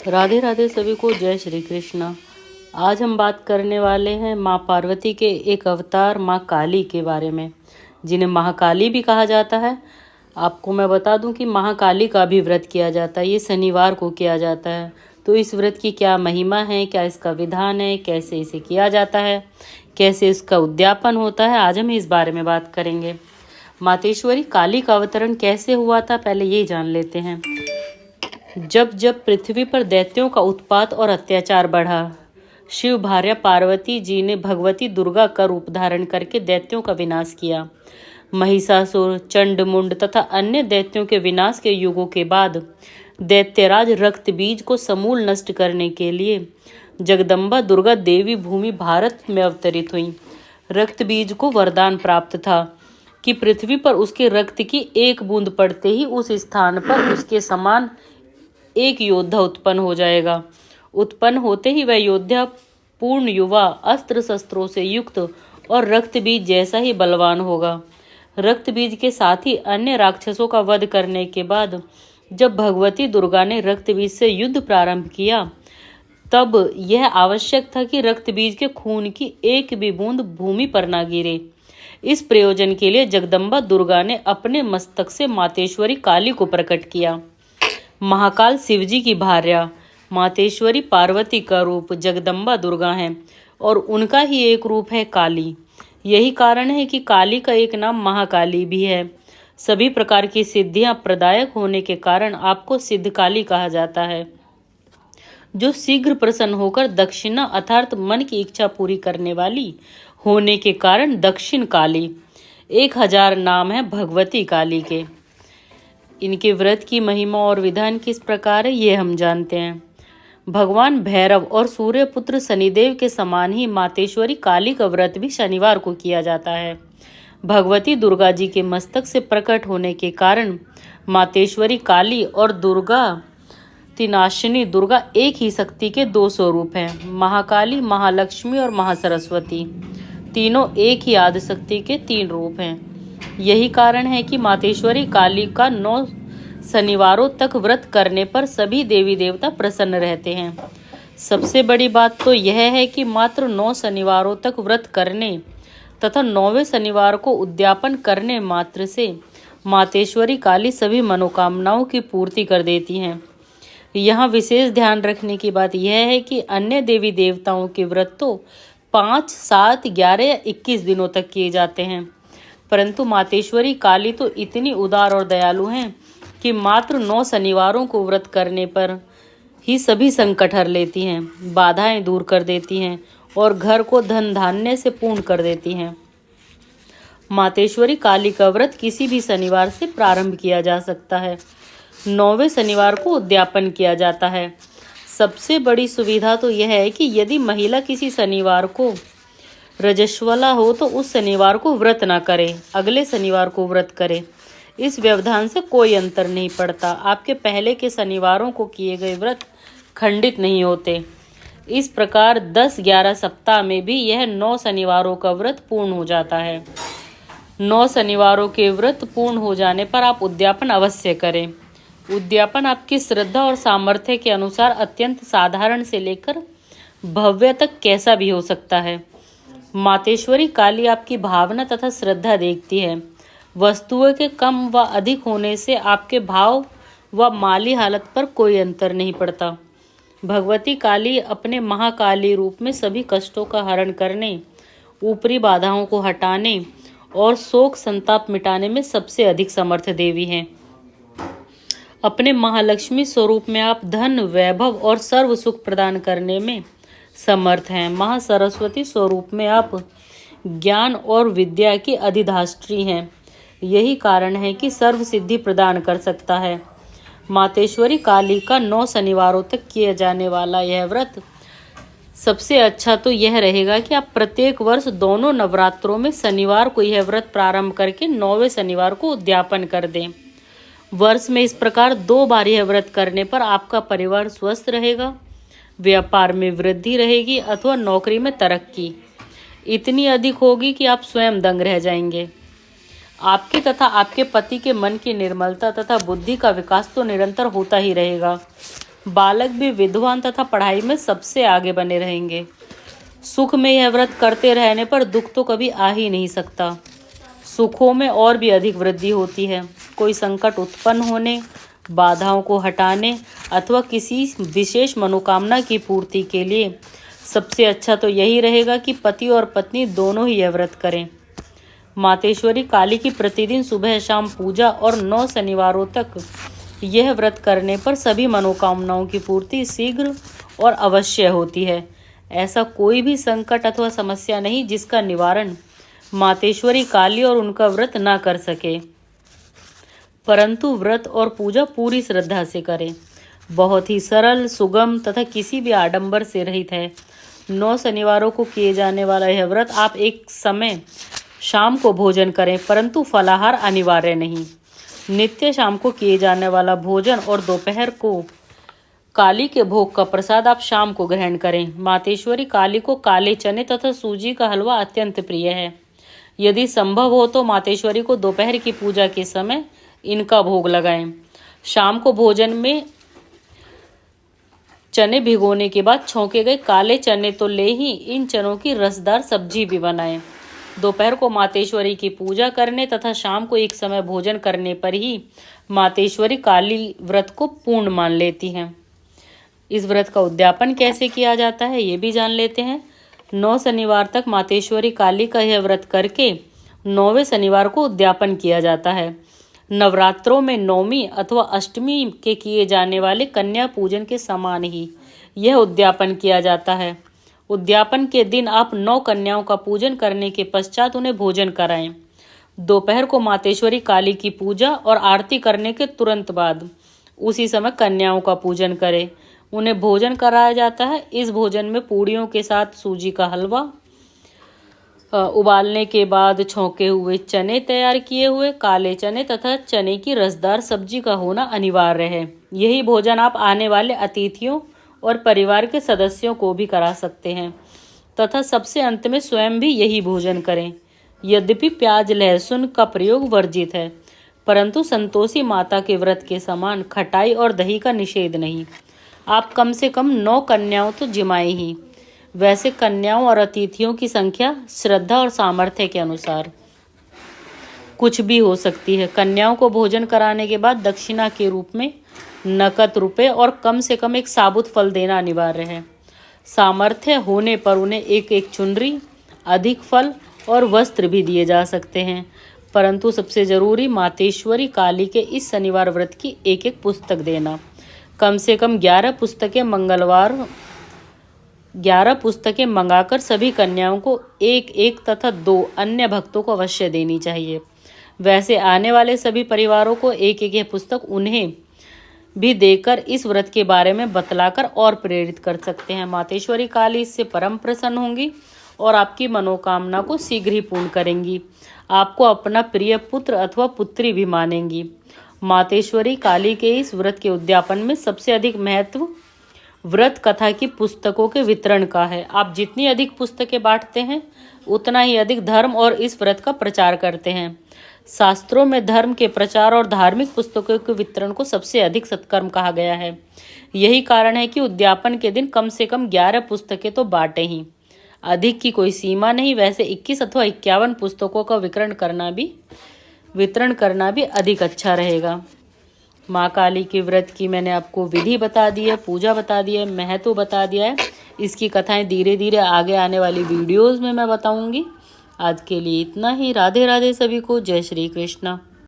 राधे राधे सभी को, जय श्री कृष्ण। आज हम बात करने वाले हैं माँ पार्वती के एक अवतार माँ काली के बारे में, जिन्हें महाकाली भी कहा जाता है। आपको मैं बता दूं कि महाकाली का भी व्रत किया जाता है, ये शनिवार को किया जाता है। तो इस व्रत की क्या महिमा है, क्या इसका विधान है, कैसे इसे किया जाता है, कैसे इसका उद्यापन होता है, आज हम इस बारे में बात करेंगे। मातेश्वरी काली का अवतरण कैसे हुआ था, पहले ये जान लेते हैं। जब जब पृथ्वी पर दैत्यों का उत्पात और अत्याचार बढ़ा, शिव भार्या पार्वती जी ने भगवती दुर्गा का रूप धारण करके दैत्यों का विनाश किया। महिषासुर, चंडमुंड तथा अन्य दैत्यों के विनाश के युगों के बाद दैत्यराज रक्तबीज को समूल नष्ट करने के लिए जगदम्बा दुर्गा देवी भूमि भारत में अवतरित हुई। रक्तबीज को वरदान प्राप्त था कि पृथ्वी पर उसके रक्त की एक बूंद पड़ते ही उस स्थान पर उसके समान एक योद्धा उत्पन्न हो जाएगा। उत्पन्न होते ही वह योद्धा पूर्ण युवा, अस्त्र शस्त्रों से युक्त और रक्त बीज जैसा ही बलवान होगा। रक्त बीज के साथ ही अन्य राक्षसों का वध करने के बाद जब भगवती दुर्गा ने रक्त बीज से युद्ध प्रारंभ किया, तब यह आवश्यक था कि रक्त बीज के खून की एक भी बूंद भूमि पर ना गिरे। इस प्रयोजन के लिए जगदम्बा दुर्गा ने अपने मस्तक से मातेश्वरी काली को प्रकट किया। महाकाल शिवजी की भार्या मातेश्वरी पार्वती का रूप जगदम्बा दुर्गा है और उनका ही एक रूप है काली। यही कारण है कि काली का एक नाम महाकाली भी है। सभी प्रकार की सिद्धियां प्रदायक होने के कारण आपको सिद्ध काली कहा जाता है, जो शीघ्र प्रसन्न होकर दक्षिणा अर्थात मन की इच्छा पूरी करने वाली होने के कारण दक्षिण काली। 1000 नाम है भगवती काली के। इनके व्रत की महिमा और विधान किस प्रकार है, ये हम जानते हैं। भगवान भैरव और सूर्यपुत्र शनिदेव के समान ही मातेश्वरी काली का व्रत भी शनिवार को किया जाता है। भगवती दुर्गा जी के मस्तक से प्रकट होने के कारण मातेश्वरी काली और दुर्गा तिनाशिनी दुर्गा एक ही शक्ति के 2 स्वरूप हैं। महाकाली, महालक्ष्मी और महासरस्वती तीनों एक ही आदि शक्ति के 3 रूप हैं। यही कारण है कि मातेश्वरी काली का 9 शनिवारों तक व्रत करने पर सभी देवी देवता प्रसन्न रहते हैं। सबसे बड़ी बात तो यह है कि मात्र 9 शनिवारों तक व्रत करने तथा 9वें शनिवार को उद्यापन करने मात्र से मातेश्वरी काली सभी मनोकामनाओं की पूर्ति कर देती हैं। यहाँ विशेष ध्यान रखने की बात यह है कि अन्य देवी देवताओं के व्रत तो 5, 7, 11 या 21 दिनों तक किए जाते हैं, परंतु मातेश्वरी काली तो इतनी उदार और दयालु हैं कि मात्र 9 शनिवारों को व्रत करने पर ही सभी संकट हर लेती हैं, बाधाएं दूर कर देती हैं और घर को धन धान्य से पूर्ण कर देती हैं। मातेश्वरी काली का व्रत किसी भी शनिवार से प्रारंभ किया जा सकता है। 9वें शनिवार को उद्यापन किया जाता है। सबसे बड़ी सुविधा तो यह है कि यदि महिला किसी शनिवार को रजस्वला हो तो उस शनिवार को व्रत ना करे, अगले शनिवार को व्रत करे। इस व्यवधान से कोई अंतर नहीं पड़ता। आपके पहले के शनिवारों को किए गए व्रत खंडित नहीं होते। इस प्रकार 10-11 सप्ताह में भी यह 9 शनिवारों का व्रत पूर्ण हो जाता है। 9 शनिवारों के व्रत पूर्ण हो जाने पर आप उद्यापन अवश्य करें। उद्यापन आपकी श्रद्धा और सामर्थ्य के अनुसार अत्यंत साधारण से लेकर भव्य तक कैसा भी हो सकता है। मातेश्वरी काली आपकी भावना तथा श्रद्धा देखती है। वस्तुओं के कम व अधिक होने से आपके भाव व माली हालत पर कोई अंतर नहीं पड़ता। भगवती काली अपने महाकाली रूप में सभी कष्टों का हरण करने, ऊपरी बाधाओं को हटाने और शोक संताप मिटाने में सबसे अधिक समर्थ देवी हैं। अपने महालक्ष्मी स्वरूप में आप धन, वैभव और सर्व सुख प्रदान करने में समर्थ हैं। महासरस्वती स्वरूप में आप ज्ञान और विद्या की अधिधात्री हैं। यही कारण है कि सर्व सिद्धि प्रदान कर सकता है। मातेश्वरी काली का 9 शनिवारों तक किया जाने वाला यह व्रत सबसे अच्छा तो यह रहेगा कि आप प्रत्येक वर्ष दोनों नवरात्रों में शनिवार को यह व्रत प्रारंभ करके 9वें शनिवार को उद्यापन कर दें। वर्ष में इस प्रकार 2 बार यह व्रत करने पर आपका परिवार स्वस्थ रहेगा, व्यापार में वृद्धि रहेगी अथवा नौकरी में तरक्की इतनी अधिक होगी कि आप स्वयं दंग रह जाएंगे। आपके तथा आपके पति के मन की निर्मलता तथा बुद्धि का विकास तो निरंतर होता ही रहेगा। बालक भी विद्वान तथा पढ़ाई में सबसे आगे बने रहेंगे। सुख में यह व्रत करते रहने पर दुख तो कभी आ ही नहीं सकता। सुखों में और भी अधिक वृद्धि होती है। कोई संकट उत्पन्न होने, बाधाओं को हटाने अथवा किसी विशेष मनोकामना की पूर्ति के लिए सबसे अच्छा तो यही रहेगा कि पति और पत्नी दोनों ही यह व्रत करें। मातेश्वरी काली की प्रतिदिन सुबह शाम पूजा और 9 शनिवारों तक यह व्रत करने पर सभी मनोकामनाओं की पूर्ति शीघ्र और अवश्य होती है। ऐसा कोई भी संकट अथवा समस्या नहीं जिसका निवारण मातेश्वरी काली और उनका व्रत ना कर सके। परंतु व्रत और पूजा पूरी श्रद्धा से करें। बहुत ही सरल, सुगम तथा किसी भी आडंबर से रहित है। 9 शनिवारों को किए जाने वाला यह व्रत आप एक समय शाम को भोजन करें, परंतु फलाहार अनिवार्य नहीं। नित्य शाम को किए जाने वाला भोजन और दोपहर को काली के भोग का प्रसाद आप शाम को ग्रहण करें। मातेश्वरी काली को काले चने तथा सूजी का हलवा अत्यंत प्रिय है। यदि संभव हो तो मातेश्वरी को दोपहर की पूजा के समय इनका भोग लगाएं। शाम को भोजन में चने भिगोने के बाद छौंके गए काले चने तो ले ही इन चनों की रसदार सब्जी भी बनाएं। दोपहर को मातेश्वरी की पूजा करने तथा शाम को एक समय भोजन करने पर ही मातेश्वरी काली व्रत को पूर्ण मान लेती हैं। इस व्रत का उद्यापन कैसे किया जाता है ये भी जान लेते हैं। 9 शनिवार तक मातेश्वरी काली का यह व्रत करके 9वें शनिवार को उद्यापन किया जाता है। नवरात्रों में नौमी अथवा अष्टमी के किए जाने वाले कन्या पूजन के समान ही यह उद्यापन किया जाता है। उद्यापन के दिन आप 9 कन्याओं का पूजन करने के पश्चात उन्हें भोजन कराएं। दोपहर को मातेश्वरी काली की पूजा और आरती करने के तुरंत बाद उसी समय कन्याओं का पूजन करें। उन्हें भोजन कराया जाता है। इस भोजन में पूड़ियों के साथ सूजी का हलवा, उबालने के बाद छौंके हुए चने, तैयार किए हुए काले चने तथा चने की रसदार सब्जी का होना अनिवार्य है। यही भोजन आप आने वाले अतिथियों और परिवार के सदस्यों को भी करा सकते हैं तथा सबसे अंत में स्वयं भी यही भोजन करें। यद्यपि प्याज लहसुन का प्रयोग वर्जित है, परंतु संतोषी माता के व्रत के समान खटाई और दही का निषेध नहीं। आप कम से कम 9 कन्याओं तो जिमाएं ही। वैसे कन्याओं और अतिथियों की संख्या श्रद्धा और सामर्थ्य के अनुसार कुछ भी हो सकती है। कन्याओं को भोजन कराने के बाद दक्षिणा के रूप में नकद रुपए और कम से कम एक साबुत फल देना अनिवार्य है। सामर्थ्य होने पर उन्हें एक एक चुनरी, अधिक फल और वस्त्र भी दिए जा सकते हैं। परंतु सबसे जरूरी मातेश्वरी काली के इस शनिवार व्रत की एक एक पुस्तक देना। कम से कम 11 पुस्तकें मंगाकर सभी कन्याओं को एक एक तथा 2 अन्य भक्तों को अवश्य देनी चाहिए। वैसे आने वाले सभी परिवारों को एक एक पुस्तक उन्हें भी देकर इस व्रत के बारे में बतलाकर और प्रेरित कर सकते हैं। मातेश्वरी काली इससे परम प्रसन्न होंगी और आपकी मनोकामना को शीघ्र ही पूर्ण करेंगी। आपको अपना प्रिय पुत्र अथवा पुत्री भी मानेंगी। मातेश्वरी काली के इस व्रत के उद्यापन में सबसे अधिक महत्व व्रत कथा की पुस्तकों के वितरण का है। आप जितनी अधिक पुस्तकें बांटते हैं उतना ही अधिक धर्म और इस व्रत का प्रचार करते हैं। शास्त्रों में धर्म के प्रचार और धार्मिक पुस्तकों के वितरण को सबसे अधिक सत्कर्म कहा गया है। यही कारण है कि उद्यापन के दिन कम से कम 11 पुस्तकें तो बांटें ही। अधिक की कोई सीमा नहीं। वैसे 21 अथवा 51 पुस्तकों का वितरण करना भी अधिक अच्छा रहेगा। माँ काली के व्रत की मैंने आपको विधि बता दी है, पूजा बता दी है, महत्व बता दिया है। इसकी कथाएं धीरे धीरे आगे आने वाली वीडियोस में मैं बताऊंगी। आज के लिए इतना ही। राधे राधे सभी को। जय श्री कृष्ण।